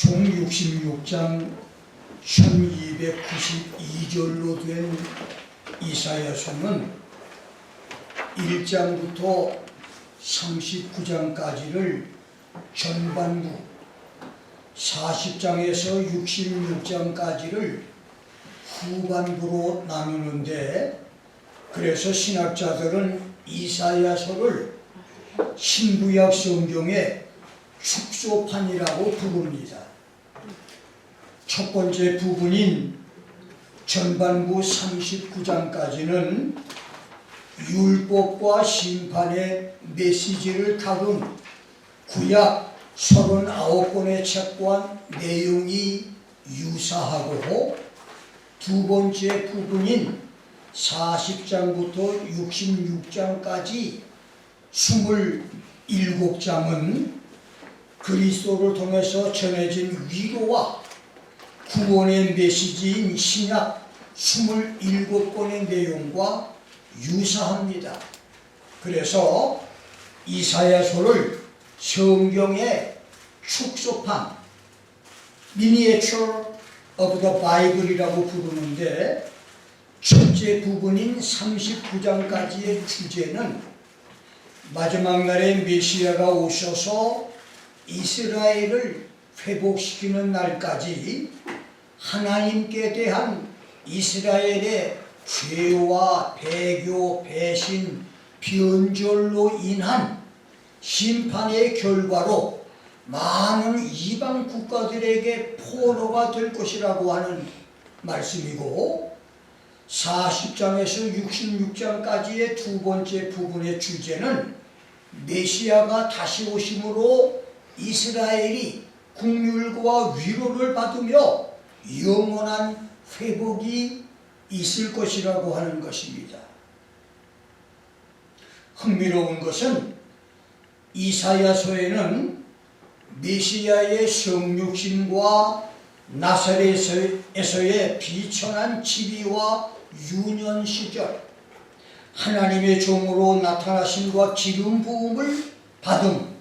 총 66장 1292절로 된 이사야서는 1장부터 39장까지를 전반부, 40장에서 66장까지를 후반부로 나누는데, 그래서 신학자들은 이사야서를 신구약 성경의 축소판이라고 부릅니다. 첫 번째 부분인 전반부 39장까지는 율법과 심판의 메시지를 다룬 구약 39권의 책과 내용이 유사하고, 두 번째 부분인 40장부터 66장까지 27장은 그리스도를 통해서 전해진 위로와 구원의 메시지인 신약 27권의 내용과 유사합니다. 그래서 이사야서를 성경의 축소판, Miniature of the Bible이라고 부르는데, 첫째 부분인 39장까지의 주제는 마지막 날에 메시아가 오셔서 이스라엘을 회복시키는 날까지 하나님께 대한 이스라엘의 죄와 배교, 배신, 변절로 인한 심판의 결과로 많은 이방 국가들에게 포로가 될 것이라고 하는 말씀이고, 40장에서 66장까지의 두 번째 부분의 주제는 메시아가 다시 오심으로 이스라엘이 긍휼과 위로를 받으며 영원한 회복이 있을 것이라고 하는 것입니다. 흥미로운 것은 이사야서에는 메시아의 성육신과 나사렛에서의 비천한 지위와 유년 시절, 하나님의 종으로 나타나심과 기름 부음을 받음,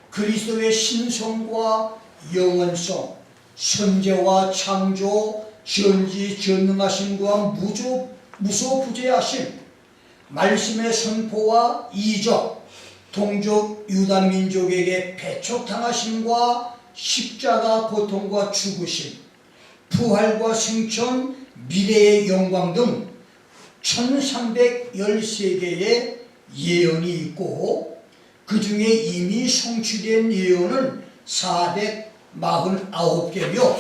그리스도의 신성과 영원성, 선제와 창조, 전지전능하심과 무소부재하심, 말씀의 선포와 이적, 동족 유다민족에게 배척당하심과 십자가 고통과 죽으심, 부활과 승천, 미래의 영광 등 1313개의 예언이 있고, 그 중에 이미 성취된 예언은 449개며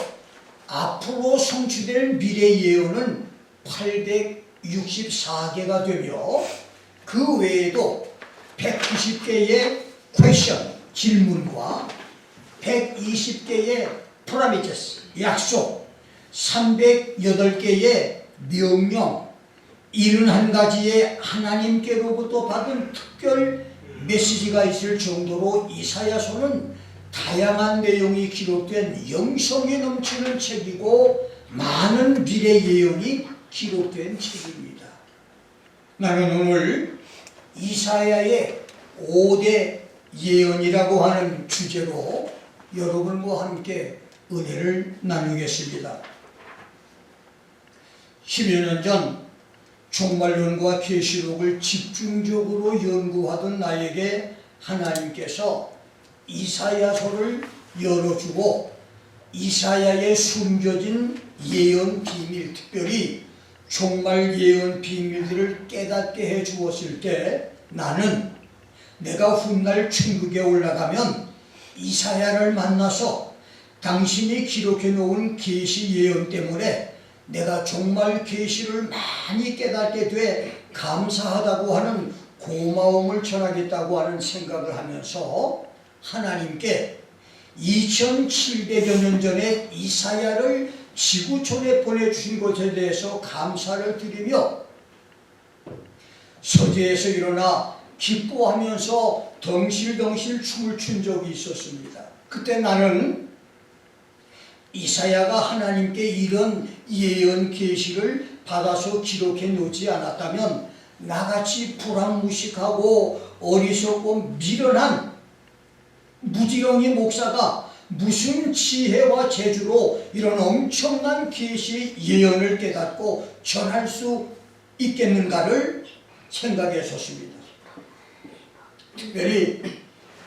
앞으로 성취될 미래 예언은 864개가 되며, 그 외에도 190개의 퀘션, 질문과 120개의 프라미제스, 약속, 308개의 명령, 71가지의 하나님께로부터 받은 특별 메시지가 있을 정도로 이사야서는 다양한 내용이 기록된 영성이 넘치는 책이고, 많은 미래 예언이 기록된 책입니다. 나는 오늘 이사야의 5대 예언이라고 하는 주제로 여러분과 함께 은혜를 나누겠습니다. 10여 년 전 종말론과 계시록을 집중적으로 연구하던 나에게 하나님께서 이사야서를 열어주고, 이사야의 숨겨진 예언 비밀, 특별히 종말 예언 비밀들을 깨닫게 해주었을 때, 나는 내가 훗날 천국에 올라가면 이사야를 만나서 당신이 기록해 놓은 계시 예언 때문에 내가 종말 계시를 많이 깨닫게 돼 감사하다고 하는 고마움을 전하겠다고 하는 생각을 하면서 하나님께 2700여 년 전에 이사야를 지구촌에 보내주신 것에 대해서 감사를 드리며 서재에서 일어나 기뻐하면서 덩실덩실 춤을 춘 적이 있었습니다. 그때 나는 이사야가 하나님께 이런 예언 계시를 받아서 기록해 놓지 않았다면 나같이 불황무식하고 어리석고 미련한 무지렁이 목사가 무슨 지혜와 재주로 이런 엄청난 계시 예언을 깨닫고 전할 수 있겠는가를 생각했었습니다. 특별히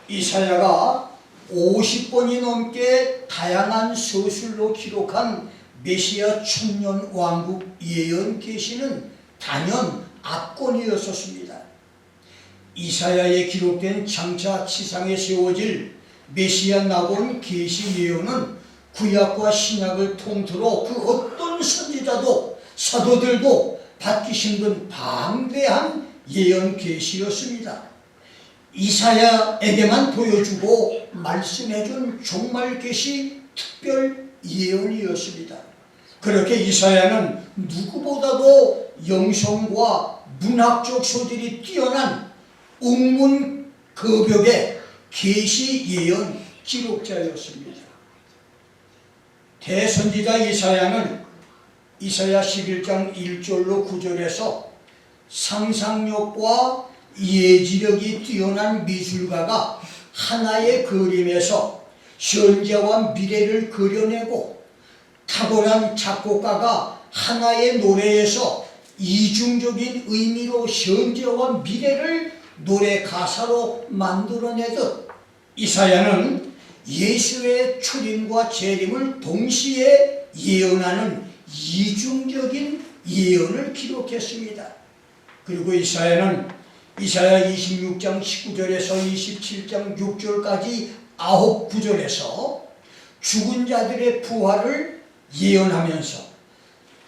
이사야가 50번이 넘게 다양한 서술로 기록한 메시아 천년 왕국 예언 계시는 단연 압권이었었습니다. 이사야에 기록된 장차 지상에 세워질 메시아 나온 계시 예언은 구약과 신약을 통틀어 그 어떤 선지자도 사도들도 받기 힘든 방대한 예언 계시였습니다. 이사야에게만 보여주고 말씀해준 종말 계시 특별 예언이었습니다. 그렇게 이사야는 누구보다도 영성과 문학적 소질이 뛰어난 웅문거벽의 계시 예언 기록자였습니다. 대선지자 이사야는 이사야 11장 1절로 9절에서 상상력과 예지력이 뛰어난 미술가가 하나의 그림에서 현재와 미래를 그려내고 탁월한 작곡가가 하나의 노래에서 이중적인 의미로 현재와 미래를 노래 가사로 만들어내듯 이사야는 예수의 출임과 재림을 동시에 예언하는 이중적인 예언을 기록했습니다. 그리고 이사야는 이사야 26장 19절에서 27장 6절까지 9구절에서 죽은 자들의 부활을 예언하면서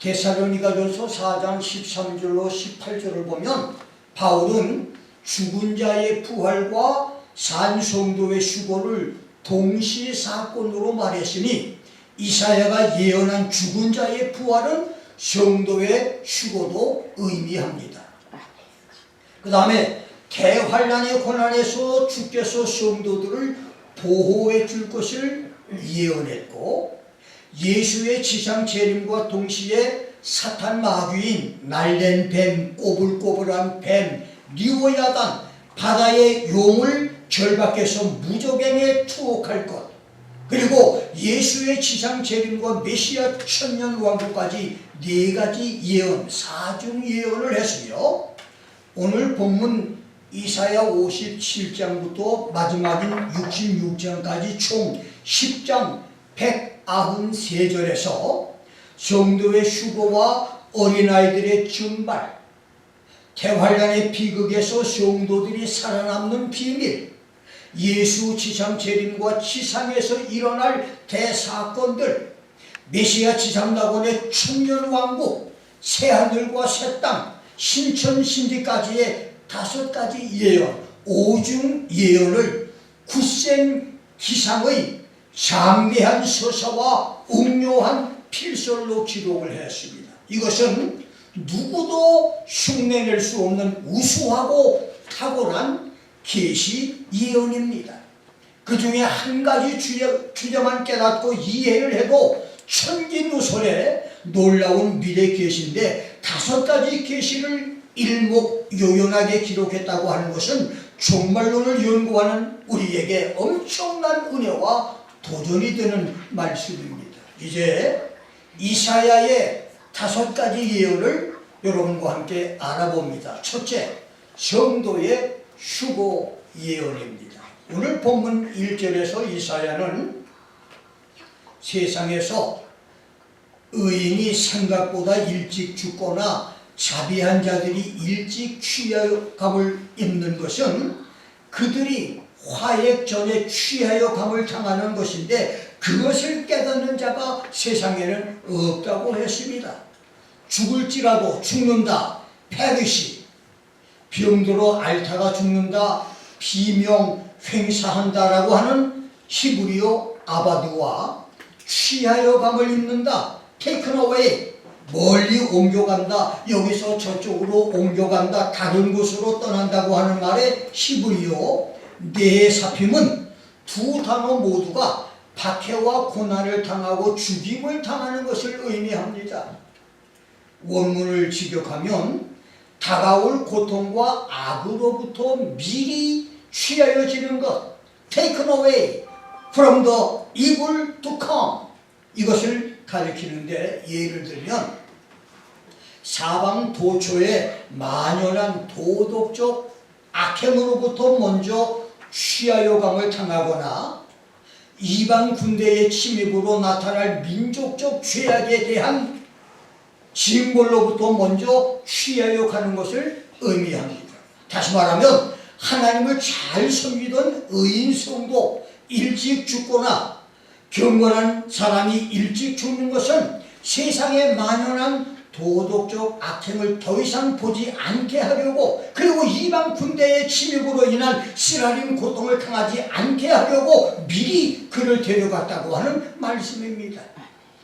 데살로니가전서 4장 13절로 18절을 보면 바울은 죽은 자의 부활과 산 성도의 휴거를 동시 사건으로 말했으니 이사야가 예언한 죽은 자의 부활은 성도의 휴거도 의미합니다. 그 다음에 대환란의 고난에서 주께서 성도들을 보호해 줄 것을 예언했고 예수의 지상 재림과 동시에 사탄 마귀인 날랜 뱀, 꼬불꼬불한 뱀, 리오야단, 바다의 용을 절박해서 무적행에 투옥할 것, 그리고 예수의 지상 재림과 메시아 천년 왕국까지 4가지 예언, 4중 예언을 했으며 오늘 본문 이사야 57장부터 마지막인 66장까지 총 10장 193절에서 성도의 휴거와 어린아이들의 증발, 대환란의 비극에서 성도들이 살아남는 비밀, 예수 지상 재림과 지상에서 일어날 대사건들, 메시아 지상 낙원의 천년 왕국, 새하늘과 새 땅, 신천 신지까지의 5가지 예언, 5중 예언을 굳센 기상의 장대한 서사와 응용한 필설로 기록을 했습니다. 이것은 누구도 흉내낼 수 없는 우수하고 탁월한 계시 예언입니다. 그 중에 한 가지 주제만 깨닫고 이해를 해도 천기누설의 놀라운 미래 계시인데 5가지 계시를 일목요연하게 기록했다고 하는 것은 종말론을 연구하는 우리에게 엄청난 은혜와 도전이 되는 말씀입니다. 이제 이사야의 5가지 예언을 여러분과 함께 알아봅니다. 첫째, 성도의 휴거 예언입니다. 오늘 본문 1절에서 이사야는 세상에서 의인이 생각보다 일찍 죽거나 자비한 자들이 일찍 취하여감을 입는 것은 그들이 화액 전에 취하여감을 당하는 것인데 그것을 깨닫는 자가 세상에는 없다고 했습니다. 죽을지라도 죽는다, 페르시, 병들어 앓다가 죽는다, 비명 횡사한다라고 하는 히브리어 아바드와 취하여감을 입는다, taken away, 멀리 옮겨간다, 여기서 저쪽으로 옮겨간다, 다른 곳으로 떠난다고 하는 말의 히브리어 네사핌은 두 단어 모두가 박해와 고난을 당하고 죽임을 당하는 것을 의미합니다. 원문을 직역하면 다가올 고통과 악으로부터 미리 취하여지는 것, taken away, from the evil to come. 이것을 가리키는데 예를 들면 사방 도처에 만연한 도덕적 악행으로부터 먼저 취하여감을 당하거나 이방 군대의 침입으로 나타날 민족적 죄악에 대한 징벌로부터 먼저 취하여 가는 것을 의미합니다. 다시 말하면 하나님을 잘 섬기던 의인 성도 일찍 죽거나 경건한 사람이 일찍 죽는 것은 세상에 만연한 도덕적 악행을 더 이상 보지 않게 하려고, 그리고 이방 군대의 침입으로 인한 쓰라린 고통을 당하지 않게 하려고 미리 그를 데려갔다고 하는 말씀입니다.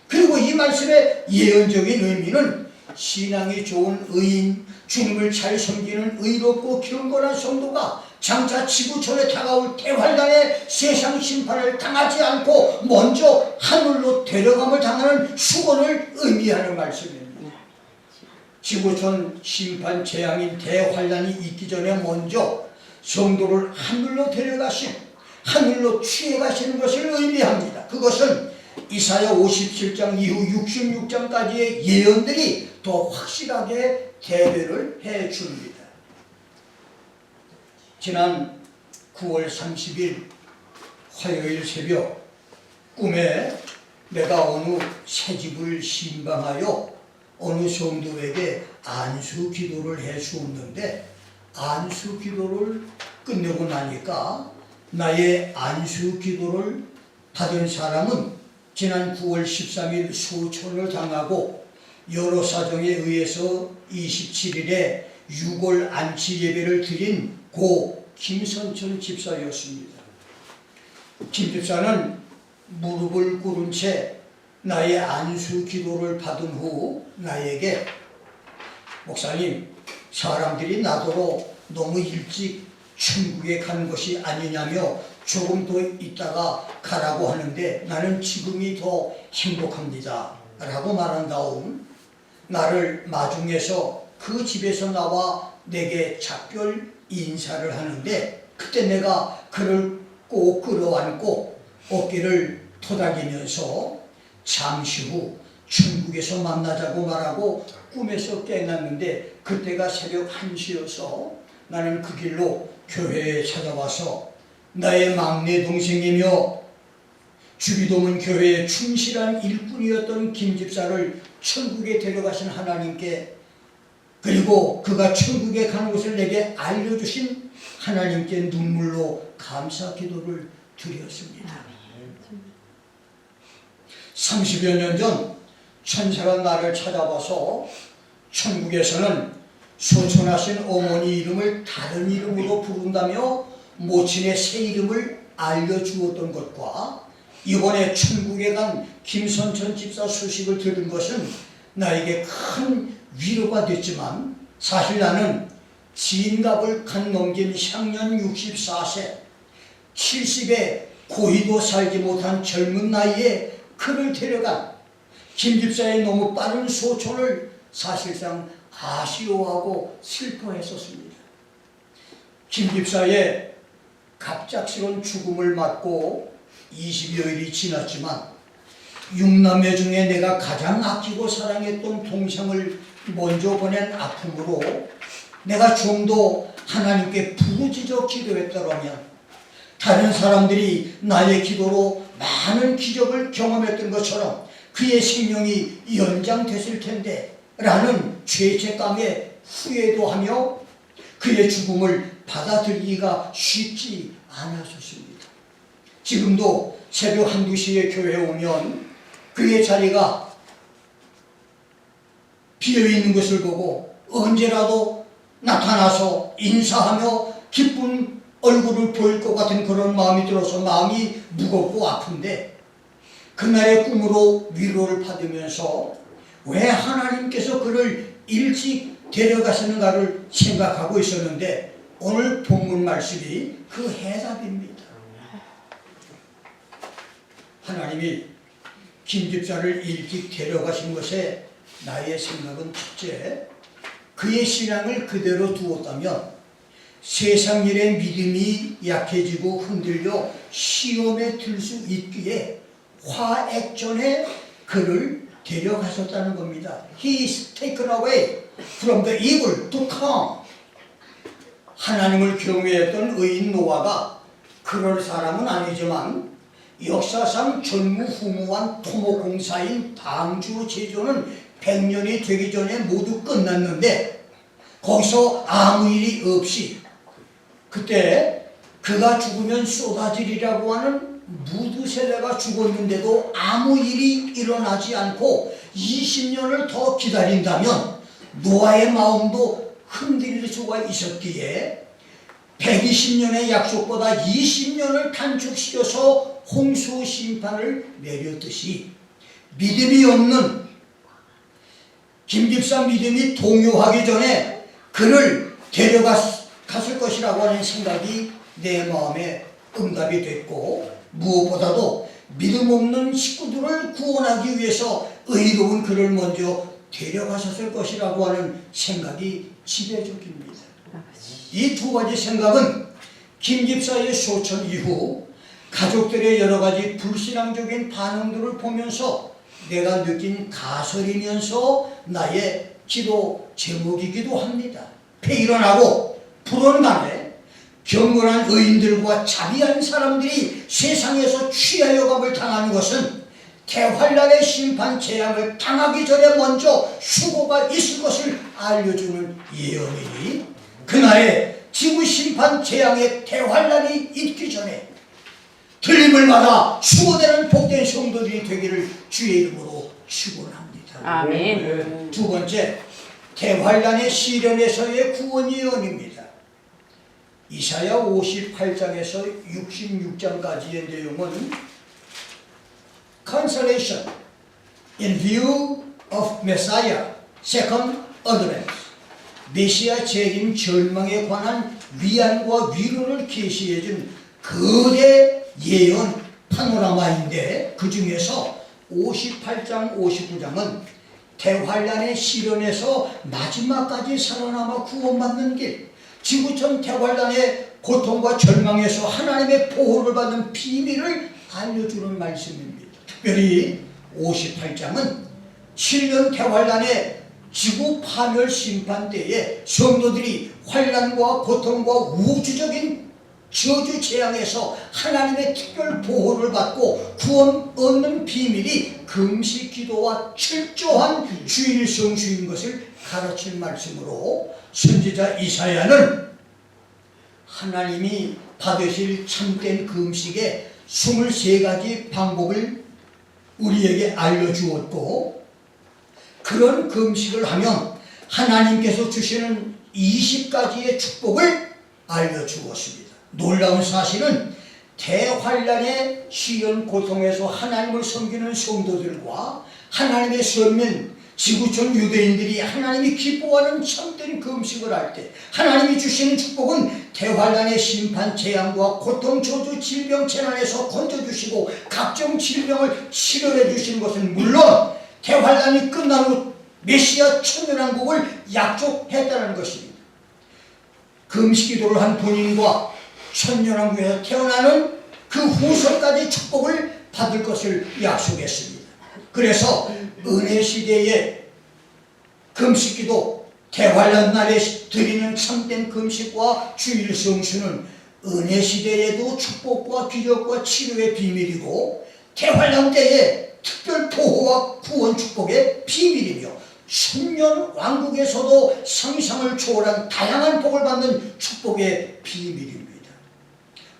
그리고 이 말씀의 예언적인 의미는 신앙이 좋은 의인, 주님을 잘 섬기는 의롭고 경건한 성도가 장차 지구촌에 다가올 대환란의 세상 심판을 당하지 않고 먼저 하늘로 데려감을 당하는 수건을 의미하는 말씀입니다. 지구촌 심판 재앙인 대환란이 있기 전에 먼저 성도를 하늘로 데려가신, 하늘로 취해가시는 것을 의미합니다. 그것은 이사야 57장 이후 66장까지의 예언들이 더 확실하게 대별을 해줍니다. 지난 9월 30일 화요일 새벽 꿈에 내가 어느 새집을 신방하여 어느 성도에게 안수 기도를 해 주었는데, 안수 기도를 끝내고 나니까 나의 안수 기도를 받은 사람은 지난 9월 13일 소천을 당하고 여러 사정에 의해서 27일에 유골 안치 예배를 드린 고 김선천 집사였습니다. 김 집사는 무릎을 꿇은 채 나의 안수 기도를 받은 후 나에게 목사님, 사람들이 나더러 너무 일찍 천국에 가는 것이 아니냐며 조금 더 있다가 가라고 하는데 나는 지금이 더 행복합니다 라고 말한 다음 나를 마중해서 그 집에서 나와 내게 작별 인사를 하는데, 그때 내가 그를 꼭 끌어안고 어깨를 토닥이면서 잠시 후 천국에서 만나자고 말하고 꿈에서 깨어났는데, 그때가 새벽 1시여서 나는 그 길로 교회에 찾아와서 나의 막내 동생이며 주비도문 교회의 충실한 일꾼이었던 김 집사를 천국에 데려가신 하나님께, 그리고 그가 천국에 가는 곳을 내게 알려주신 하나님께 눈물로 감사 기도를 드렸습니다. 30여 년 전 천사가 나를 찾아와서 천국에서는 소천하신 어머니 이름을 다른 이름으로 부른다며 모친의 새 이름을 알려주었던 것과 이번에 천국에 간 김선천 집사 소식을 들은 것은 나에게 큰 위로가 됐지만, 사실 나는 지인갑을 간 넘긴 향년 64세 70에 고이도 살지 못한 젊은 나이에 그를 데려간 김 집사의 너무 빠른 소천을 사실상 아쉬워하고 슬퍼했었습니다. 김 집사의 갑작스러운 죽음을 맞고 20여일이 지났지만 6남매 중에 내가 가장 아끼고 사랑했던 동생을 먼저 보낸 아픔으로 내가 좀 더 하나님께 부르짖어 기도했더라면 다른 사람들이 나의 기도로 많은 기적을 경험했던 것처럼 그의 생명이 연장됐을 텐데 라는 죄책감에 후회도 하며 그의 죽음을 받아들이기가 쉽지 않았었습니다. 지금도 새벽 1, 2시에 교회에 오면 그의 자리가 비어있는 것을 보고 언제라도 나타나서 인사하며 기쁜 얼굴을 보일 것 같은 그런 마음이 들어서 마음이 무겁고 아픈데, 그날의 꿈으로 위로를 받으면서 왜 하나님께서 그를 일찍 데려가시는가를 생각하고 있었는데 오늘 본문 말씀이 그 해답입니다. 하나님이 김 집사를 일찍 데려가신 것에 나의 생각은 첫째, 그의 신앙을 그대로 두었다면 세상 일의 믿음이 약해지고 흔들려 시험에 들 수 있기에 화액전에 그를 데려가셨다는 겁니다. He is taken away from the evil to come. 하나님을 경외했던 의인 노아가 그럴 사람은 아니지만 역사상 전무후무한 토목공사인 방주 제조는 100년이 되기 전에 모두 끝났는데 거기서 아무 일이 없이 그때 그가 죽으면 쏟아지리라고 하는 무두셀레가 죽었는데도 아무 일이 일어나지 않고 20년을 더 기다린다면 노아의 마음도 흔들릴 수가 있었기에 120년의 약속보다 20년을 단축시켜서 홍수 심판을 내렸듯이 믿음이 없는 김집사 믿음이 동요하기 전에 그를 데려갔을 것이라고 하는 생각이 내 마음에 응답이 됐고, 무엇보다도 믿음 없는 식구들을 구원하기 위해서 의로운 그를 먼저 데려가셨을 것이라고 하는 생각이 지배적입니다. 이 두 가지 생각은 김집사의 소천 이후 가족들의 여러 가지 불신앙적인 반응들을 보면서 내가 느낀 가설이면서 나의 기도 제목이기도 합니다. 폐일어나고 불온간에 경건한 의인들과 자비한 사람들이 세상에서 취하여감을 당하는 것은 대환란의 심판 재앙을 당하기 전에 먼저 수고가 있을 것을 알려주는 예언이니 그날에 지구 심판 재앙의 대환란이 있기 전에 들림을 받아 수고되는 복된 성도들이 되기를 주의 이름으로 축원합니다. 아멘. 두 번째, 대환란의 시련에서의 구원 예언입니다. 이사야 58장에서 66장까지의 내용은 Consolation in view of Messiah, Second Advent, 메시아 재림 절망에 관한 위안과 위로를 계시해준 거대 예언 파노라마인데 그 중에서 58장, 59장은 대환란의 시련에서 마지막까지 살아남아 구원받는 길, 지구촌 대환란의 고통과 절망에서 하나님의 보호를 받는 비밀을 알려주는 말씀입니다. 특별히 58장은 7년 대환란의 지구 파멸 심판 때에 성도들이 환란과 고통과 우주적인 저주 재앙에서 하나님의 특별 보호를 받고 구원 얻는 비밀이 금식 기도와 철저한 주일 성수인 것을 가르칠 말씀으로 선지자 이사야는 하나님이 받으실 참된 금식의 23가지 방법을 우리에게 알려주었고, 그런 금식을 하면 하나님께서 주시는 20가지의 축복을 알려주었습니다. 놀라운 사실은 대환란의 시련 고통에서 하나님을 섬기는 성도들과 하나님의 선민 지구촌 유대인들이 하나님이 기뻐하는 참된 금식을 할 때 하나님이 주시는 축복은 대환란의 심판 재앙과 고통 저주 질병 재난에서 건져주시고 각종 질병을 치료해 주시는 것은 물론 대환란이 끝난 후 메시아 천년왕국을 약속했다는 것입니다. 금식기도를 한 본인과 천년왕국에서 태어나는 그 후손까지 축복을 받을 것을 약속했습니다. 그래서 은혜 시대의 금식기도, 대환란 날에 드리는 참된 금식과 주일 성수는 은혜 시대에도 축복과 기적과 치료의 비밀이고 대환란 때에 특별 보호와 구원 축복의 비밀이며 천년 왕국에서도 상상을 초월한 다양한 복을 받는 축복의 비밀입니다.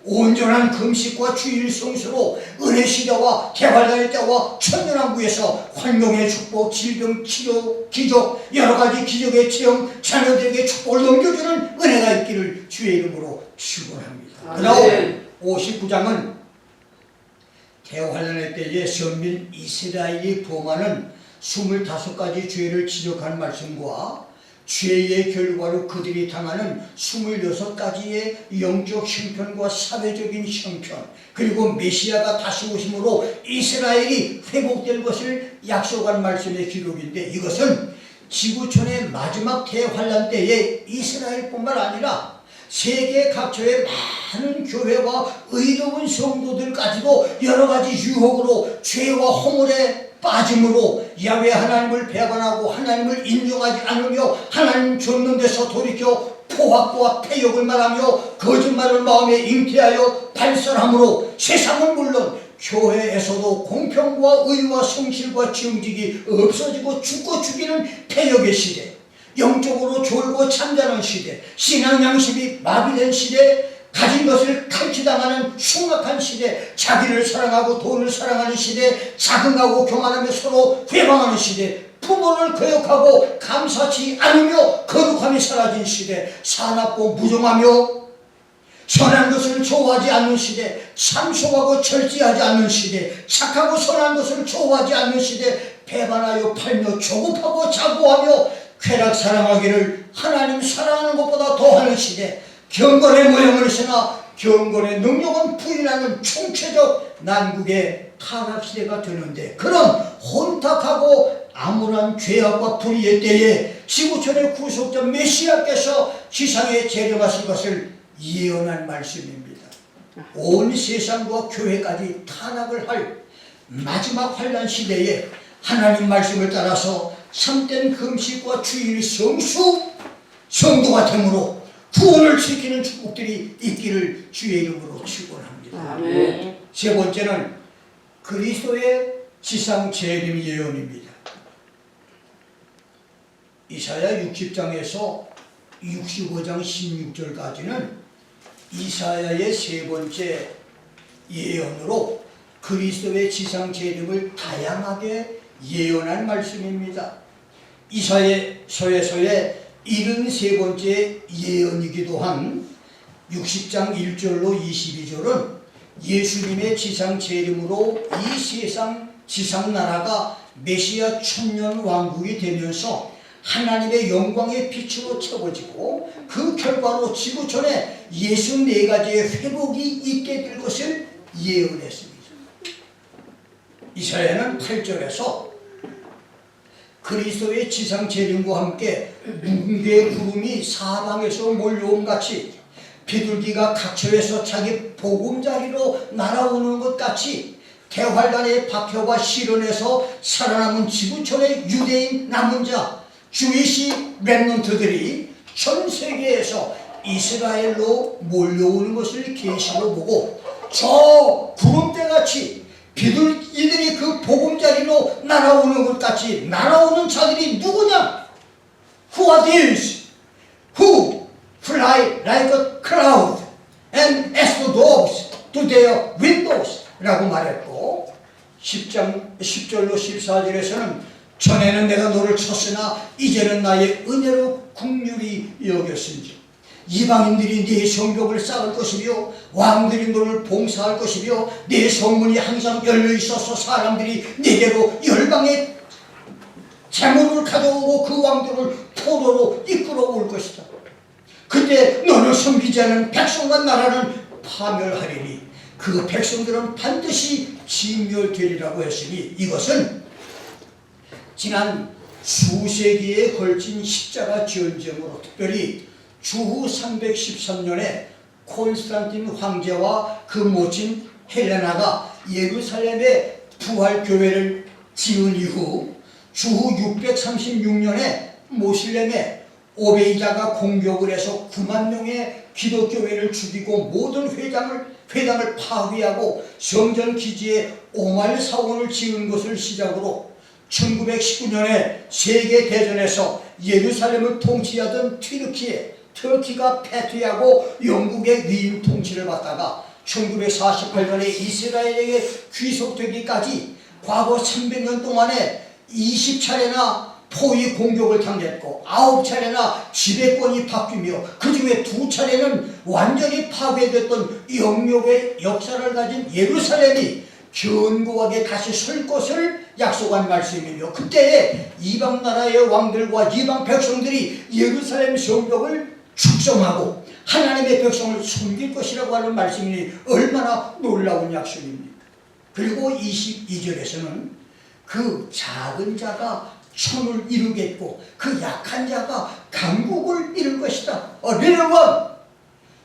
온전한 금식과 주일 성수로 은혜 시대와 대환란의 때와 천년왕국에서 환경의 축복, 질병 치료, 기적, 여러 가지 기적의 체험, 자녀들에게 축복을 넘겨주는 은혜가 있기를 주의 이름으로 축원합니다. 그다음 59장은 대환란의 때에 선민 이스라엘이 범하는 25가지 죄를 지적한 말씀과 죄의 결과로 그들이 당하는 26가지의 영적 형편과 사회적인 형편, 그리고 메시아가 다시 오심으로 이스라엘이 회복될 것을 약속한 말씀의 기록인데, 이것은 지구촌의 마지막 대환란 때에 이스라엘뿐만 아니라 세계 각처의 많은 교회와 의로운 성도들까지도 여러 가지 유혹으로 죄와 허물에 빠짐으로 야훼 하나님을 배반하고 하나님을 인정하지 않으며 하나님 줬는 데서 돌이켜 포악과 패욕을 말하며 거짓말을 마음에 잉태하여 발설함으로 세상은 물론 교회에서도 공평과 의와 성실과 정직이 없어지고 죽고 죽이는 패역의 시대, 영적으로 졸고 잠자는 시대, 신앙 양심이 마비된 시대, 가진 것을 칼치당하는 흉악한 시대, 자기를 사랑하고 돈을 사랑하는 시대, 자긍하고 교만하며 서로 회방하는 시대, 부모를 거역하고 감사치 않으며 거룩함이 사라진 시대, 사납고 무정하며 선한 것을 좋아하지 않는 시대, 참소하고 절제하지 않는 시대, 착하고 선한 것을 좋아하지 않는 시대, 배반하여 팔며 조급하고 자고하며 쾌락 사랑하기를 하나님 사랑하는 것보다 더하는 시대, 경건의 모형을 쓰나 경건의 능력은 부인하는 총체적 난국의 타락시대가 되는데, 그런 혼탁하고 암울한 죄악과 불의의 때에 지구촌의 구속자 메시아께서 지상에 재림하실 것을 예언한 말씀입니다. 온 세상과 교회까지 타락을 할 마지막 환난 시대에 하나님 말씀을 따라서 참된 금식과 주일 성도가 되므로 구원을 지키는 축복들이 있기를 주의 이름으로 축원합니다. 아멘. 세 번째는 그리스도의 지상 재림 예언입니다. 이사야 60장에서 65장 16절까지는 이사야의 세 번째 예언으로 그리스도의 지상 재림을 다양하게 예언한 말씀입니다. 이사야서에서의 73번째 예언이기도 한 60장 1절로 22절은 예수님의 지상 재림으로 이 세상 지상 나라가 메시아 천년 왕국이 되면서 하나님의 영광의 빛으로 채워지고 그 결과로 지구촌에 64가지의 회복이 있게 될 것을 예언했습니다. 이사야는 8절에서 그리스도의 지상 재림과 함께 뭉게의 구름이 사방에서 몰려옴 같이 비둘기가 각처에서 자기 보금자리로 날아오는 것 같이 대활단의 박해와 시련에서 살아남은 지구촌의 유대인 남은 자 주이시 렘넌트들이 전 세계에서 이스라엘로 몰려오는 것을 계시로 보고 저 구름대같이 비둘기들이 그 보금자리로 날아오는 것 같이 날아오는 자들이 누구냐? Who are these? Who fly like a cloud and as the dogs to their windows 라고 말했고 10절로 14절에서는 전에는 내가 너를 쳤으나 이제는 나의 은혜로 긍휼히 여겼은지 이방인들이 네 성벽을 쌓을 것이며 왕들이 너를 봉사할 것이며 네 성문이 항상 열려 있어서 사람들이 네게로 열방의 재물을 가져오고 그 왕들을 포로로 이끌어올 것이다. 그때 너를 섬기지 않은 백성과 나라는 파멸하리니 그 백성들은 반드시 진멸되리라고 했으니 이것은 지난 수세기에 걸친 십자가 전쟁으로 특별히 주후 313년에 콘스탄틴 황제와 그 모친 헬레나가 예루살렘에 부활교회를 지은 이후 주후 636년에 모슬렘에 오베이자가 공격을 해서 9만 명의 기독교회를 죽이고 모든 회당을 파괴하고 성전 기지에 오말 사원을 지은 것을 시작으로 1919년에 세계대전에서 예루살렘을 통치하던 터키가 패퇴하고 영국의 위임 통치를 받다가 1948년에 이스라엘에게 귀속되기까지 과거 300년 동안에 20차례나 포위 공격을 당했고 9차례나 지배권이 바뀌며 그 중에 2차례는 완전히 파괴됐던 영역의 역사를 가진 예루살렘이 견고하게 다시 설 것을 약속한 말씀이며 그때에 이방 나라의 왕들과 이방 백성들이 예루살렘 성벽을 축성하고 하나님의 백성을 섬길 것이라고 하는 말씀이니 얼마나 놀라운 약속입니까? 그리고 22절에서는 그 작은 자가 천을 이루겠고 그 약한 자가 강국을 이룰 것이다. A little one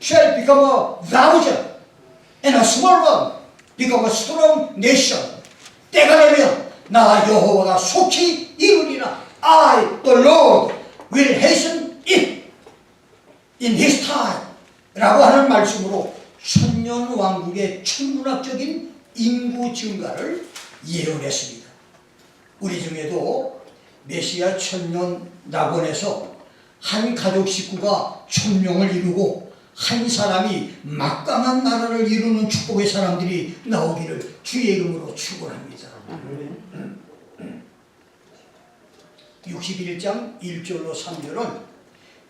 shall become a thousand, and a small one become a strong nation. 때가 되면 나 여호와가 속히 이루리라. I, the Lord, will hasten it in his time. 라고 하는 말씀으로 천년 왕국의 천문학적인 인구 증가를 예언했습니다. 우리 중에도 메시아 천년 낙원에서 한 가족 식구가 천명을 이루고 한 사람이 막강한 나라를 이루는 축복의 사람들이 나오기를 주의 이름으로 축원합니다. 61장 1절로 3절은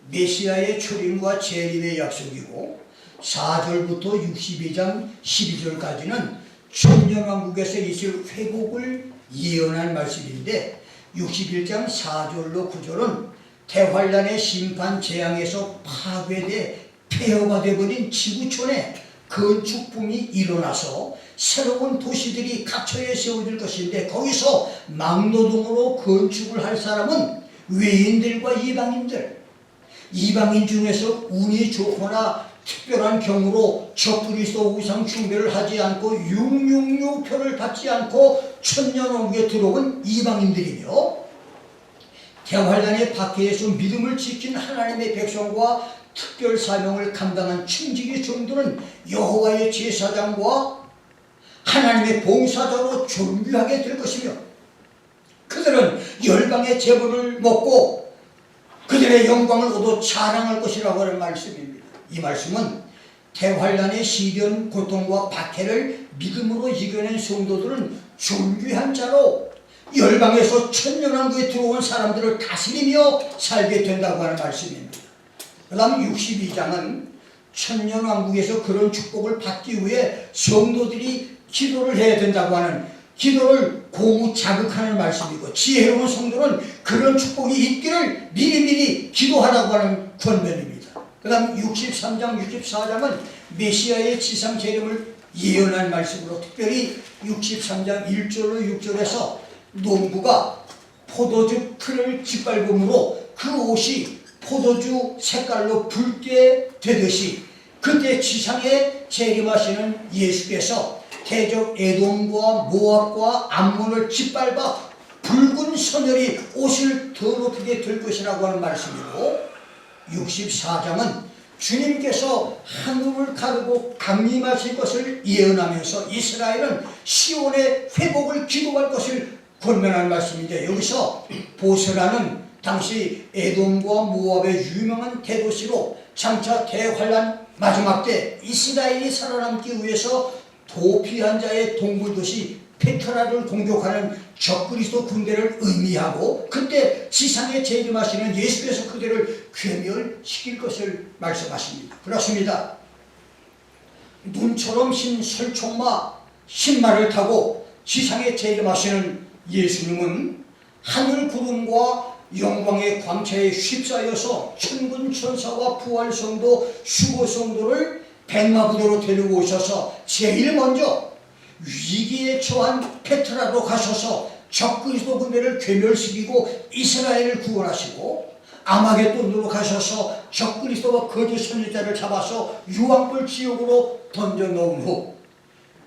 메시아의 출임과 재림의 약속이고 4절부터 62장 12절까지는 천년왕국에서 있을 회복을 예언한 말씀인데 61장 4절로 9절은 대환란의 심판 재앙에서 파괴돼 폐허가 되어버린 지구촌에 건축붐이 일어나서 새로운 도시들이 갇혀에 세워질 것인데 거기서 막노동으로 건축을 할 사람은 외인들과 이방인들, 이방인 중에서 운이 좋거나 특별한 경우로 적그리스도 우상 숭배를 하지 않고 666표를 받지 않고 천년왕국에 들어온 이방인들이며 대환란의 박해에서 믿음을 지킨 하나님의 백성과 특별 사명을 감당한 청지기 종들은 여호와의 제사장과 하나님의 봉사자로 존귀하게 될 것이며 그들은 열방의 재물을 먹고 그들의 영광을 얻어 자랑할 것이라고 하는 말씀입니다. 이 말씀은 대환란의 시련, 고통과 박해를 믿음으로 이겨낸 성도들은 존귀한 자로 열방에서 천년왕국에 들어온 사람들을 다스리며 살게 된다고 하는 말씀입니다. 그 다음 62장은 천년왕국에서 그런 축복을 받기 위해 성도들이 기도를 해야 된다고 하는 기도를 고무 자극하는 말씀이고 지혜로운 성도는 그런 축복이 있기를 미리미리 기도하라고 하는 권면입니다. 그 다음 63장 64장은 메시아의 지상 재림을 예언한 말씀으로 특별히 63장 1절로 6절에서 농부가 포도주 틀을 짓밟음으로 그 옷이 포도주 색깔로 붉게 되듯이 그때 지상에 재림하시는 예수께서 대적 에돔과 모압과 암몬을 짓밟아 붉은 선혈이 옷을 더럽히게 될 것이라고 하는 말씀이고 64장은 주님께서 하늘을 가르고 강림하실 것을 예언하면서 이스라엘은 시온의 회복을 기도할 것을 권면한 말씀인데 여기서 보스라는 당시 에돔과 모압의 유명한 대도시로 장차 대환란 마지막 때 이스라엘이 살아남기 위해서 도피한 자의 동굴도시 페트라를 공격하는 적그리스도 군대를 의미하고 그때 지상에 재림하시는 예수께서 그들을 괴멸시킬 것을 말씀하십니다. 그렇습니다. 눈처럼 흰 설총마 신말을 타고 지상에 재림하시는 예수님은 하늘 구름과 영광의 광채에 휩싸여서 천군 천사와 부활성도 수고성도를 백마부대로 데리고 오셔서 제일 먼저 위기에 처한 페트라로 가셔서 적그리스도 군대를 괴멸시키고 이스라엘을 구원하시고 아마겟돈으로 가셔서 적그리스도와 거짓 선지자를 잡아서 유황불 지옥으로 던져놓은 후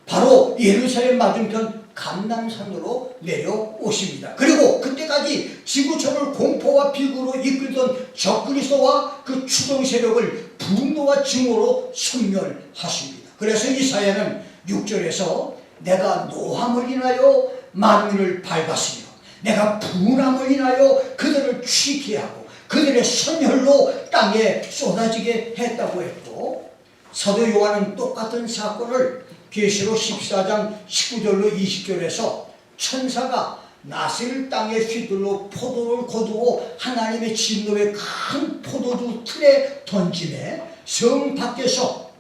바로 예루살렘 맞은편 감람산으로 내려오십니다. 그리고 그때까지 지구촌을 공포와 비극으로 이끌던 적그리스도와 그 추동 세력을 분노와 증오로 섬멸하십니다. 그래서 이사야는 6절에서 내가 노함을 인하여 만민을 밟았으며 내가 분함을 인하여 그들을 취케 하고 그들의 선혈로 땅에 쏟아지게 했다고 했고 사도 요한은 똑같은 사건을 계시록 14장 19절로 20절에서 천사가 나셀 땅에 휘둘러 포도를 거두어 하나님의 진노의 큰 포도주 틀에 던지매 성 밖에서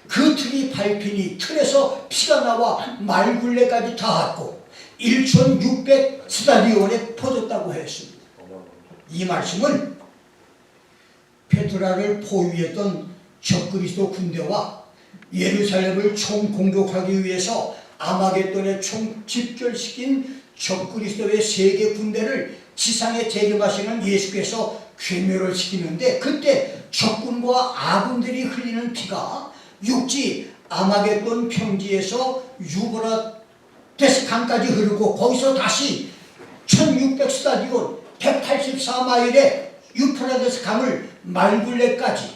그 틀이 밟히니 틀에서 피가 나와 말굴레까지 닿았고 1600 스타디온에 퍼졌다고 했습니다. 이 말씀은 페트라를 포위했던 적그리스도 군대와 예루살렘을 총공격하기 위해서 아마겟돈에 총집결시킨 적그리스도의 세계 군대를 지상에 재림하시는 예수께서 괴멸을 시키는데, 그때 적군과 아군들이 흘리는 피가 육지 아마겟돈 평지에서 유브라데스 강까지 흐르고, 거기서 다시 1600스타디온 184마일의 유프라데스 강을 말굴레까지,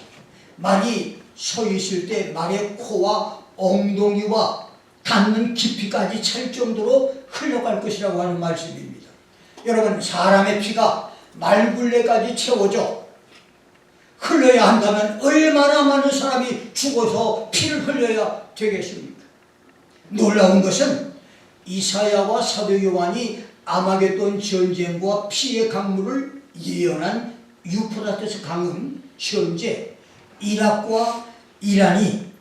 말이 서 있을 때 말의 코와 엉덩이와 닿는 깊이까지 찰 정도로 흘러갈 것이라고 하는 말씀입니다. 여러분, 사람의 피가 말굴레까지 채워져 흘러야 한다면 얼마나 많은 사람이 죽어서 피를 흘려야 되겠습니까? 놀라운 것은 이사야와 사도 요한이 아마겟돈 전쟁과 피의 강물을 예언한 유프라테스 강은 현재 이락과 이란이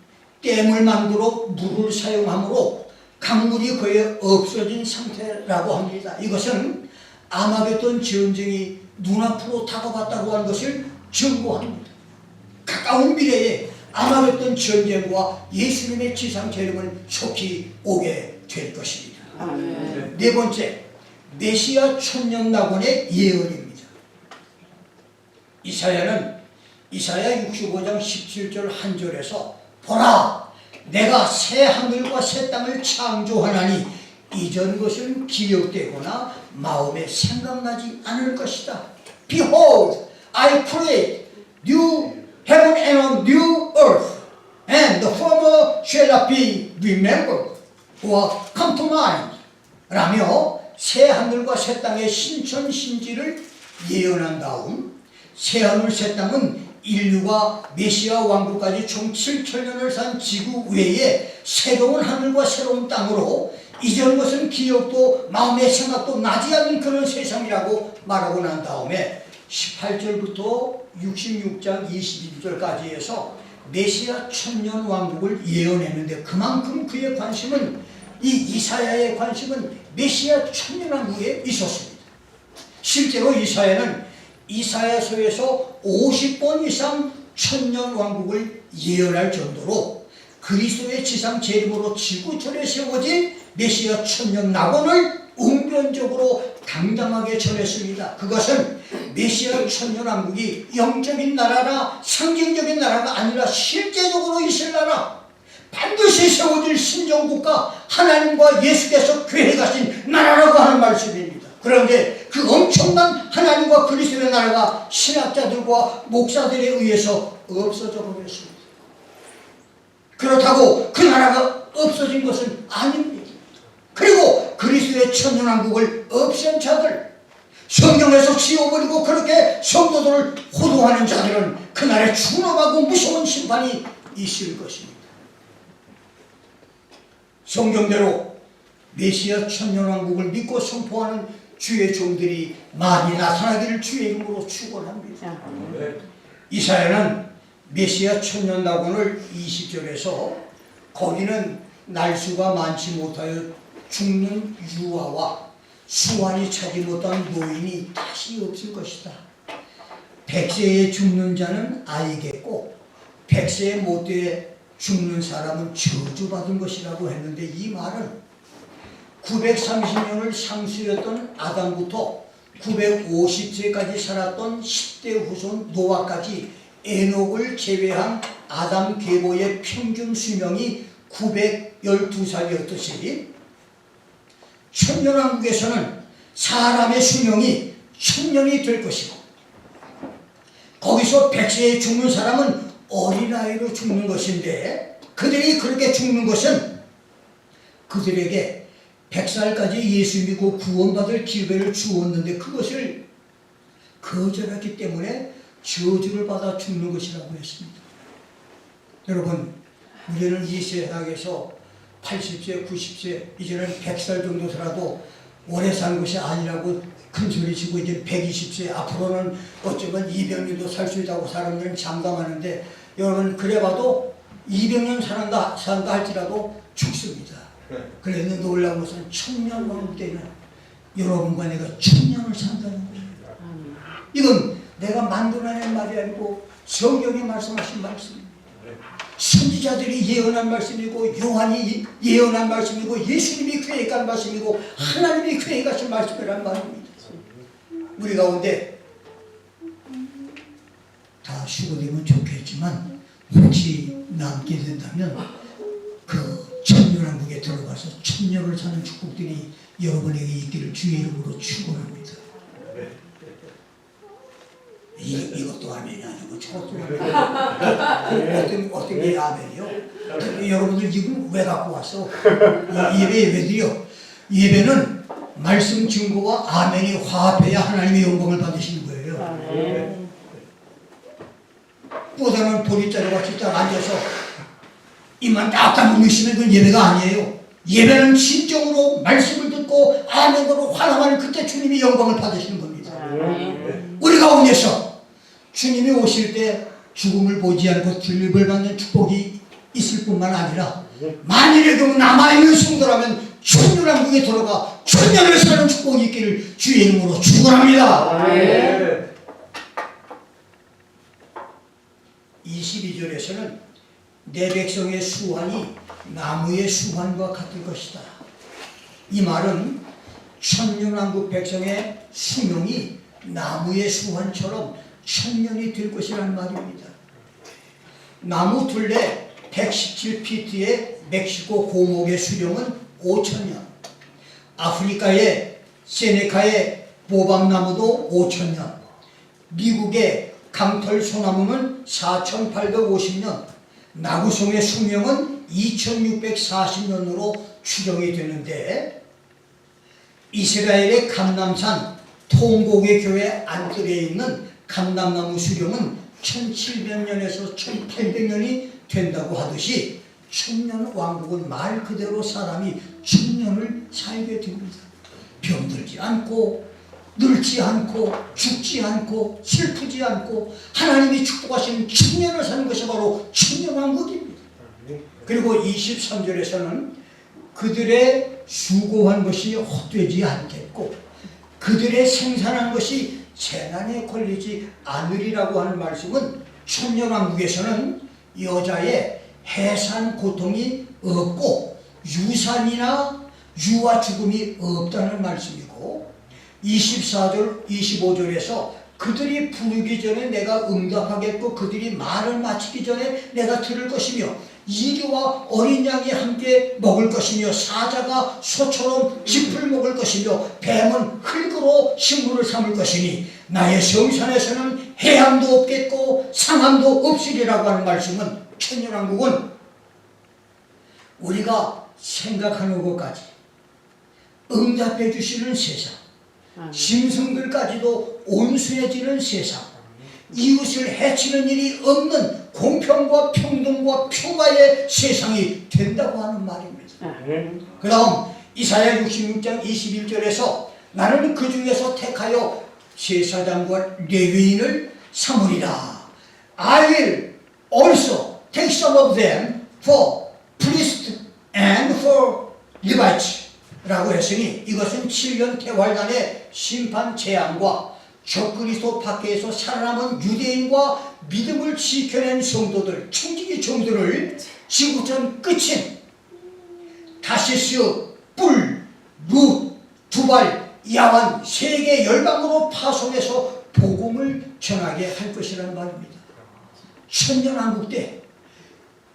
댐을 만들어 물을 사용하므로 강물이 거의 없어진 상태라고 합니다. 이것은 아마겟돈 전쟁이 눈앞으로 다가왔다고 하는 것을 증거합니다. 가까운 미래에 아마겟돈 전쟁과 예수님의 지상 재림은 속히 오게 될 것입니다. 네 번째, 메시아 천년 낙원의 예언입니다. 이사야 65장 17절 한 절에서 보라, 내가 새 하늘과 새 땅을 창조하나니 이전 것은 기억되거나 마음에 생각나지 않을 것이다. Behold, I create new heaven and a new earth, and the former shall not be remembered or come to mind. 라며 새 하늘과 새 땅의 신천신지를 예언한 다음, 새 하늘 새 땅은 인류가 메시아 왕국까지 총 7천년을 산 지구 외에 새로운 하늘과 새로운 땅으로 이전 것은 기억도 마음의 생각도 나지 않는 그런 세상이라고 말하고 난 다음에 18절부터 66장 22절까지 해서 메시아 천년 왕국을 예언했는데, 그만큼 그의 관심은, 이 이사야의 관심은 메시아 천년 왕국에 있었습니다. 실제로 이사야는 이사야서에서 50번 이상 천년 왕국을 예언할 정도로 그리스도의 지상 재림으로 지구촌에 세워진 메시아 천년 낙원을 웅변적으로 당당하게 전했습니다. 그것은 메시아 천년 왕국이 영적인 나라나 상징적인 나라가 아니라 실제적으로 있을 나라, 반드시 세워질 신정국가, 하나님과 예수께서 계획하신 나라라고 하는 말씀입니다. 그런데 그 엄청난 하나님과 그리스도의 나라가 신학자들과 목사들에 의해서 없어져 버렸습니다. 그렇다고 그 나라가 없어진 것은 아닙니다. 그리고 그리스도의 천년왕국을 없앤 자들, 성경에서 지워버리고 그렇게 성도들을 호도하는 자들은 그날에 추노하고 무서운 심판이 있을 것입니다. 성경대로 메시아 천년왕국을 믿고 선포하는 주의 종들이 많이 나타나기를 주의 이름으로 축원합니다. 이사야는 메시아 천년 낙원을 20절에서 거기는 날수가 많지 못하여 죽는 유아와 수완이 차지 못한 노인이 다시 없을 것이다. 100세에 죽는 자는 아이겠고 100세에 못돼 죽는 사람은 저주받은 것이라고 했는데, 이 말은 930년을 상수였던 아담부터 950세까지 살았던 10대 후손 노아까지 에녹을 제외한 아담 계보의 평균 수명이 912살이었듯이 천년왕국에서는 사람의 수명이 1000년이 될 것이고, 거기서 100세에 죽는 사람은 어린아이로 죽는 것인데, 그들이 그렇게 죽는 것은 그들에게 100살까지 예수 믿고 구원받을 기회를 주었는데 그것을 거절했기 때문에 저주를 받아 죽는 것이라고 했습니다. 여러분, 우리는 이 세상에서 80세, 90세, 이제는 100살 정도 살아도 오래 산 것이 아니라고 큰 소리 치고 이제 120세, 앞으로는 어쩌면 200년도 살 수 있다고 사람들은 장담하는데, 여러분 그래봐도 200년 산다 할지라도 죽습니다. 그런데 놀라운 것은 천년 왕국 때는 여러분과 내가 천년을 산다는 거예요. 이건 내가 만들어낸 말이 아니고 성경이 말씀하신 말씀입니다. 선지자들이 예언한 말씀이고, 요한이 예언한 말씀이고, 예수님이 계획한 말씀이고, 하나님이 계획하신 말씀이란 말입니다. 우리 가운데 다 수거되면 좋겠지만 혹시 남게 된다면 그 천년왕국에 들어가서 천년을 사는 축복들이 여러분에게 있기를 주의 이름으로 축원합니다. 이것도 아멘이 아니고 저것도 어떤 게 아멘이요? 여러분들 지금 왜 갖고 왔어? 예배에 왜 드려? 예배는 말씀 증거와 아멘이 화합해야 하나님의 영광을 받으시는 거예요. 보다는 보리자루같이 딱 앉아서 입만 딱 다물고 있으면 그건 예배가 아니에요. 예배는 진정으로 말씀을 듣고 아멘으로 환호하는 그때 주님이 영광을 받으시는 겁니다. 우리 가운데서 주님이 오실 때 죽음을 보지 않고 들림을 받는 축복이 있을 뿐만 아니라 만일의 경우 남아있는 성도라면 천년왕국에 들어가 천년을 사는 축복이 있기를 주의 이름으로 축원합니다. 22절에서는 내 백성의 수환이 나무의 수환과 같을 것이다. 이 말은 천년왕국 백성의 수명이 나무의 수환처럼 천년이 될 것이라는 말입니다. 나무 둘레 117피트의 멕시코 고목의 수령은 5,000년, 아프리카의 세네카의 보밤나무도 5,000년, 미국의 강털 소나무는 4,850년, 나구송의 수명은 2,640년으로 추정이 되는데 이스라엘의 감람산 통곡의 교회 안뜰에 있는 감람나무 수령은 1700년에서 1800년이 된다고 하듯이 천년왕국은 말 그대로 사람이 천년을 살게 됩니다. 병들지 않고 늙지 않고 죽지 않고 슬프지 않고 하나님이 축복하시는 천년을 사는 것이 바로 천년왕국입니다. 그리고 23절에서는 그들의 수고한 것이 헛되지 않겠고 그들의 생산한 것이 재난에 걸리지 않으리라고 하는 말씀은 천년왕국에서는 여자의 해산 고통이 없고 유산이나 유아 죽음이 없다는 말씀이고 24절 25절에서 그들이 부르기 전에 내가 응답하겠고 그들이 말을 마치기 전에 내가 들을 것이며 이리와 어린 양이 함께 먹을 것이며 사자가 소처럼 짚을 먹을 것이며 뱀은 흙으로 식물을 삼을 것이니 나의 성산에서는 해함도 없겠고 상함도 없으리라고 하는 말씀은 천년왕국은 우리가 생각하는 것까지 응답해 주시는 세상, 짐승들까지도 온순해지는 세상, 이웃을 해치는 일이 없는 공평과 평등과 평화의 세상이 된다고 하는 말입니다. 그 다음 이사야 66장 21절에서 나는 그 중에서 택하여 제사장과 레위인을 삼으리라. I will also take some of them for priest and for Levites 라고 했으니 이것은 7년 태활단의 심판 재앙과 적그리스도 밖에서 살아남은 유대인과 믿음을 지켜낸 성도들, 청지기 종들을 지구촌 끝인 다시스, 뿔, 룻, 두발, 야완 세계 열방으로 파송해서 복음을 전하게 할 것이라는 말입니다. 천년왕국 때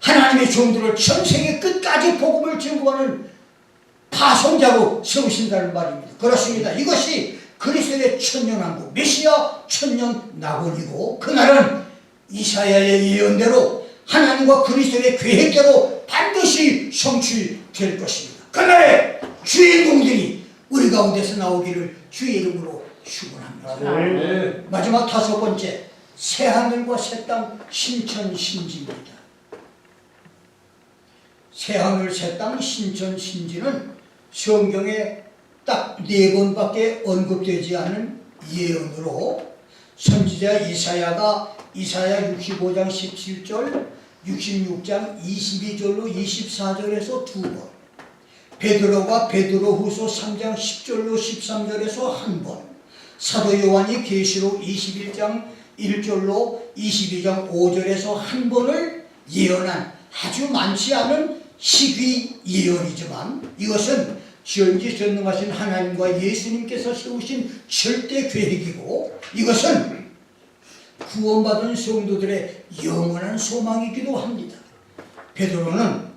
하나님의 종들을 전생의 끝까지 복음을 증거하는 파송자로 세우신다는 말입니다. 그렇습니다. 이것이 그리스도의 천년왕국 메시아 천년 낙원이고 그날은 이사야의 예언대로 하나님과 그리스도의 계획대로 반드시 성취될 것입니다. 그날에 주인공들이 우리 가운데서 나오기를 주의 이름으로 축원합니다. 마지막 다섯 번째, 새하늘과 새 땅 신천신지입니다. 새하늘 새 땅 신천신지는 성경에 딱 4번밖에 언급되지 않은 예언으로 선지자 이사야가 이사야 65장 17절, 66장 22절로 24절에서 2번, 베드로가 베드로후서 3장 10절로 13절에서 1번, 사도 요한이 계시록 21장 1절로 22장 5절에서 1번을 예언한 아주 많지 않은 시기 예언이지만 이것은 전지전능하신 하나님과 예수님께서 세우신 절대 계획이고 이것은 구원받은 성도들의 영원한 소망이기도 합니다. 베드로는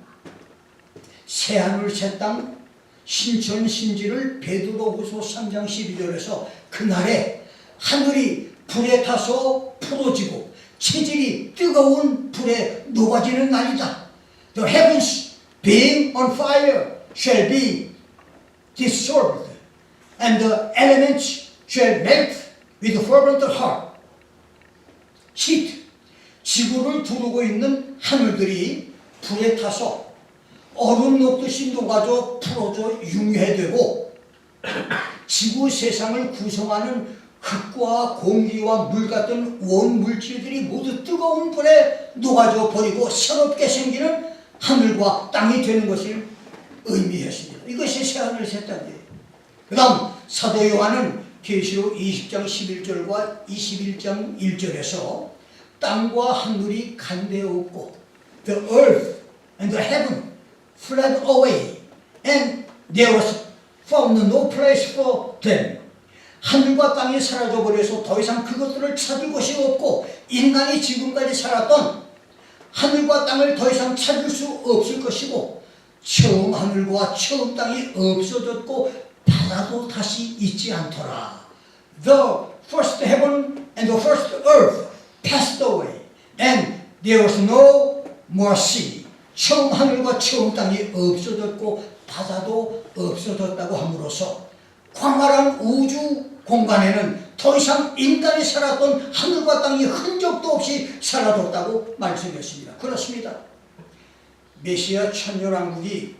새하늘 새 땅 신천 신지를 베드로후서 3장 12절에서 그날에 하늘이 불에 타서 풀어지고 체질이 뜨거운 불에 녹아지는 날이다. The heavens being on fire shall be dissolved, and the elements shall melt with fervent heat. 지구를 두르고 있는 하늘들이 불에 타서 얼음 녹듯이 녹아져 풀어져 융해되고 지구 세상을 구성하는 흙과 공기와 물 같은 원물질들이 모두 뜨거운 불에 녹아져 버리고 새롭게 생기는 하늘과 땅이 되는 것을 의미했습니다. 이것이 새하늘 새 땅이에요. 그 다음 사도 요한은 계시록 20장 11절과 21장 1절에서 땅과 하늘이 간되었고 The earth and the heaven fled away and there was found no place for them. 하늘과 땅이 사라져버려서 더 이상 그것들을 찾을 곳이 없고 인간이 지금까지 살았던 하늘과 땅을 더 이상 찾을 수 없을 것이고 처음 하늘과 처음 땅이 없어졌고 바다도 다시 있지 않더라. The first heaven and the first earth passed away and there was no more sea. 처음 하늘과 처음 땅이 없어졌고 바다도 없어졌다고 함으로써 광활한 우주 공간에는 더 이상 인간이 살았던 하늘과 땅이 흔적도 없이 사라졌다고 말씀했습니다. 그렇습니다. 메시아 천년왕국이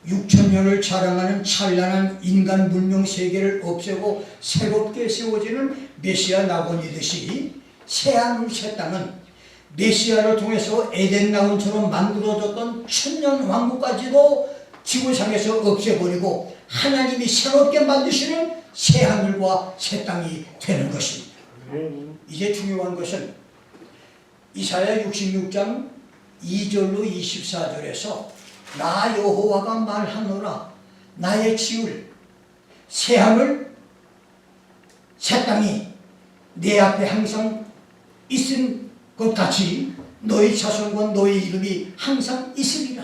6천년을 자랑하는 찬란한 인간 문명 세계를 없애고 새롭게 세워지는 메시아 낙원이듯이 새하늘 새 땅은 메시아를 통해서 에덴 낙원처럼 만들어졌던 천년왕국까지도 지구상에서 없애버리고 하나님이 새롭게 만드시는 새하늘과 새 땅이 되는 것입니다. 이제 중요한 것은 이사야 66장 2절로 24절에서 나 여호와가 말하노라 나의 지을 새하늘 새 땅이 내 앞에 항상 있은 것 같이 너희 자손과 너희 이름이 항상 있으리라.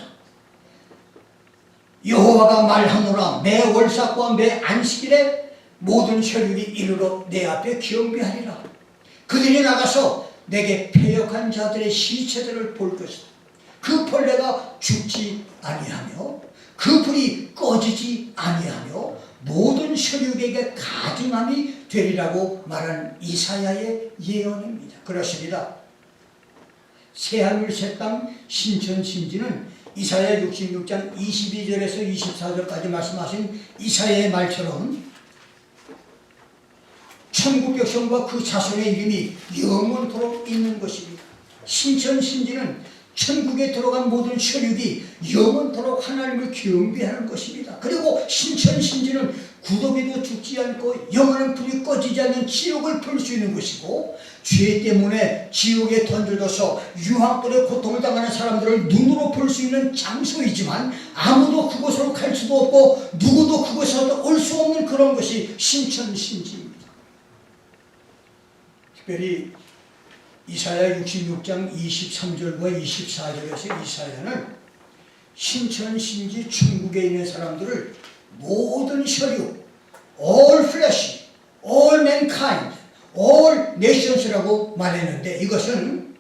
여호와가 말하노라 매 월삭과 매 안식일에 모든 혈육이 이르러 내 앞에 경배하리라. 그들이 나가서 내게 패역한 자들의 시체들을 볼 것이다. 그 벌레가 죽지 아니하며 그 불이 꺼지지 아니하며 모든 혈육에게 가증함이 되리라고 말한 이사야의 예언입니다. 그렇습니다. 새하늘 새 땅 신천 신지는 이사야 66장 22절에서 24절까지 말씀하신 이사야의 말처럼 천국 백성과 그 자손의 이름이 영원토록 있는 것입니다. 신천 신지는 천국에 들어간 모든 혈육이 영원토록 하나님을 경배하는 것입니다. 그리고 신천 신지는 구더기도 죽지 않고 영원한 불이 꺼지지 않는 지옥을 볼 수 있는 것이고 죄 때문에 지옥에 던져져서 유황불의 고통을 당하는 사람들을 눈으로 볼 수 있는 장소이지만 아무도 그곳으로 갈 수도 없고 누구도 그곳으로 올 수 없는 그런 것이 신천 신지입니다. 특별히 이사야 66장 23절과 24절에서 이사야는 신천 신지 천국에 있는 사람들을 모든 혈육, all flesh, all mankind, all nations라고 말했는데 이것은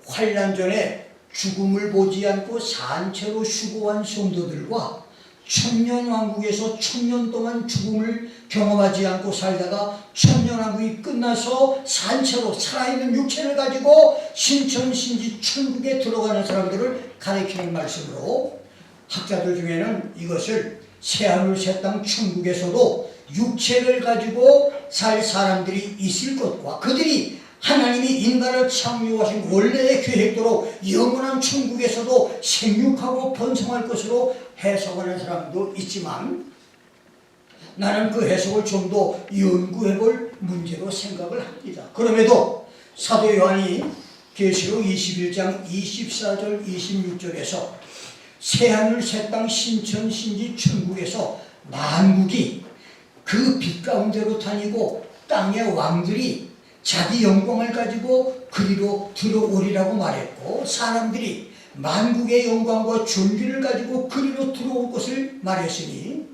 환난 전에 죽음을 보지 않고 산채로 수고한 성도들과 천년왕국에서 천년 동안 죽음을 경험하지 않고 살다가 천년왕국이 끝나서 산채로 살아있는 육체를 가지고 신천신지 천국에 들어가는 사람들을 가리키는 말씀으로 학자들 중에는 이것을 새하늘 새 땅 천국에서도 육체를 가지고 살 사람들이 있을 것과 그들이 하나님이 인간을 창조하신 원래의 계획대로 영원한 천국에서도 생육하고 번성할 것으로 해석하는 사람도 있지만 나는 그 해석을 좀 더 연구해볼 문제로 생각을 합니다. 그럼에도 사도 요한이 계시록 21장 24절 26절에서 새하늘 새 땅 신천 신지 천국에서 만국이 그 빛 가운데로 다니고 땅의 왕들이 자기 영광을 가지고 그리로 들어오리라고 말했고, 사람들이 만국의 영광과 존귀를 가지고 그리로 들어올 것을 말했으니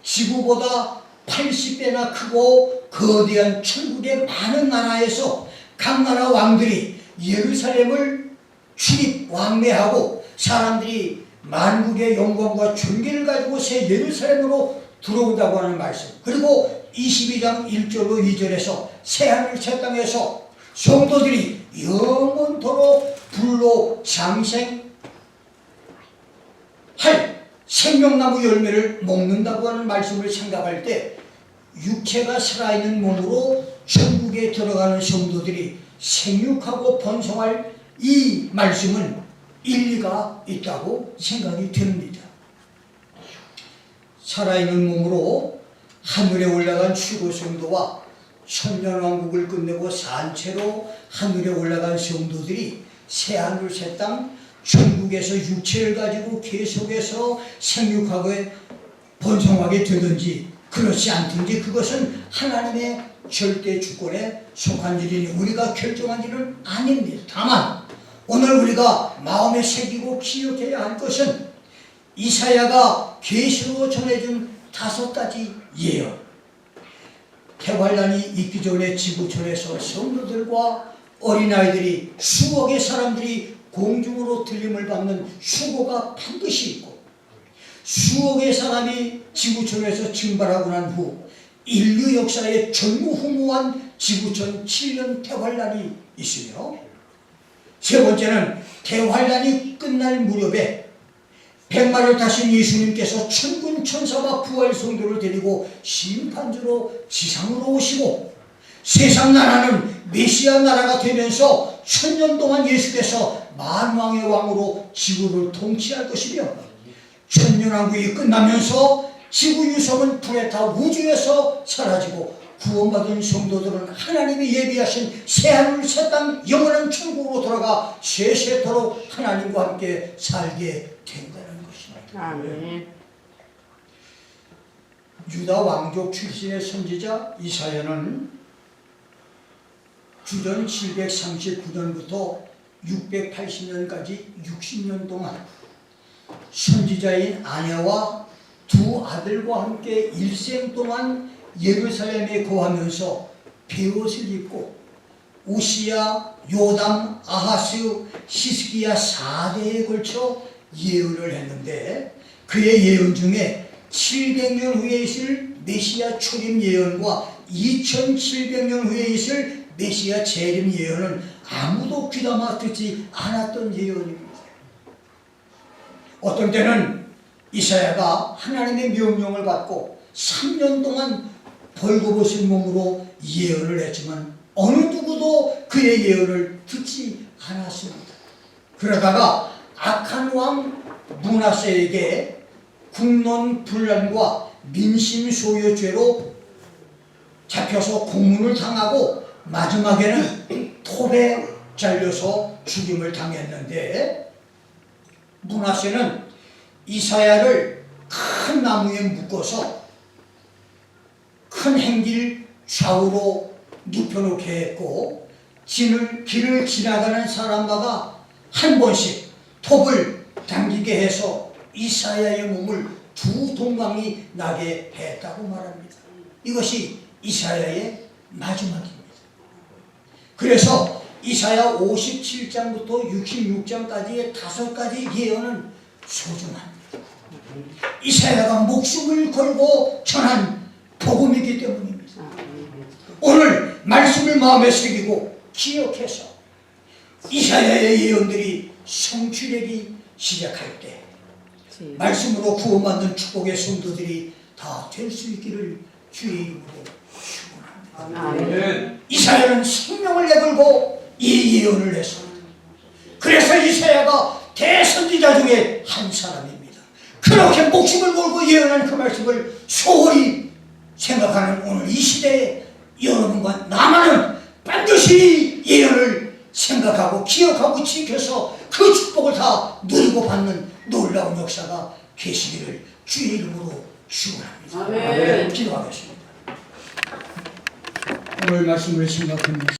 지구보다 80배나 크고 거대한 천국의 많은 나라에서 각 나라 왕들이 예루살렘을 출입 왕래하고 사람들이 만국의 영광과 존귀를 가지고 새 예루살렘으로 들어온다고 하는 말씀. 그리고 22장 1절로 2절에서 새하늘 새 땅에서 성도들이 영원토록 불로 장생할 생명나무 열매를 먹는다고 하는 말씀을 생각할 때 육체가 살아있는 몸으로 천국에 들어가는 성도들이 생육하고 번성할 이 말씀은 일리가 있다고 생각이 됩니다. 살아있는 몸으로 하늘에 올라간 최고 성도와 천년왕국을 끝내고 산채로 하늘에 올라간 성도들이 새하늘 새 땅 천국에서 육체를 가지고 계속해서 생육하고 번성하게 되든지 그렇지 않든지 그것은 하나님의 절대 주권에 속한 일이니 우리가 결정한 일은 아닙니다. 다만 오늘 우리가 마음에 새기고 기억해야 할 것은 이사야가 계시로 전해준 5가지 예언. 대환란이 있기 전에 지구촌에서 성도들과 어린아이들이 수억의 사람들이 공중으로 들림을 받는 수고가 반드시 있고 수억의 사람이 지구촌에서 증발하고 난 후 인류 역사에 전무후무한 지구촌 7년 대환란이 있으며 세 번째는 대환란이 끝날 무렵에 백마를 타신 예수님께서 천군 천사와 부활 성도를 데리고 심판주로 지상으로 오시고 세상 나라는 메시아 나라가 되면서 1000년 동안 예수께서 만왕의 왕으로 지구를 통치할 것이며 천년왕국이 끝나면서 지구 유성은 불에 타 우주에서 사라지고 구원받은 성도들은 하나님이 예비하신 새하늘 새 땅 영원한 천국으로 돌아가 세세토록 하나님과 함께 살게 된다는 것입니다. 아멘. 유다 왕족 출신의 선지자 이사야는 주전 739년부터 680년까지 60년 동안 선지자인 아냐와 두 아들과 함께 일생 동안 예루살렘에 거하면서 베옷을 입고 우시야, 요담, 아하스, 히스기야 4대에 걸쳐 예언을 했는데 그의 예언 중에 700년 후에 있을 메시아 초림 예언과 2700년 후에 있을 메시아 재림 예언은 아무도 귀담아 듣지 않았던 예언입니다. 어떤 때는 이사야가 하나님의 명령을 받고 3년 동안 벌거벗은 몸으로 예언을 했지만 어느 누구도 그의 예언을 듣지 않았습니다. 그러다가 악한 왕 므낫세에게 국론 분란과 민심 소유죄로 잡혀서 고문을 당하고 마지막에는 톱에 잘려서 죽임을 당했는데 므낫세는 이사야를 큰 나무에 묶어서 큰 행길 좌우로 눕혀놓게 했고 길을 지나가는 사람마다 한 번씩 톱을 당기게 해서 이사야의 몸을 두 동강이 나게 했다고 말합니다. 이것이 이사야의 마지막입니다. 그래서 이사야 57장부터 66장까지의 5가지 예언은 소중합니다. 이사야가 목숨을 걸고 전한 복음이기 때문입니다. 오늘 말씀을 마음에 새기고 기억해서 이사야의 예언들이 성취되기 시작할 때 말씀으로 구원받는 축복의 성도들이 다 될 수 있기를 주의 이름으로 축원합니다. 이사야는 생명을 내걸고 이 예언을 했습니다. 그래서 이사야가 대선지자 중에 한 사람입니다. 그렇게 목숨을 걸고 예언한 그 말씀을 소홀히 생각하는 오늘 이 시대에 여러분과 나만은 반드시 예언을 생각하고 기억하고 지켜서 그 축복을 다 누리고 받는 놀라운 역사가 계시기를 주의 이름으로 축원합니다. 아멘. 기도하겠습니다. 오늘 말씀을 생각합니다.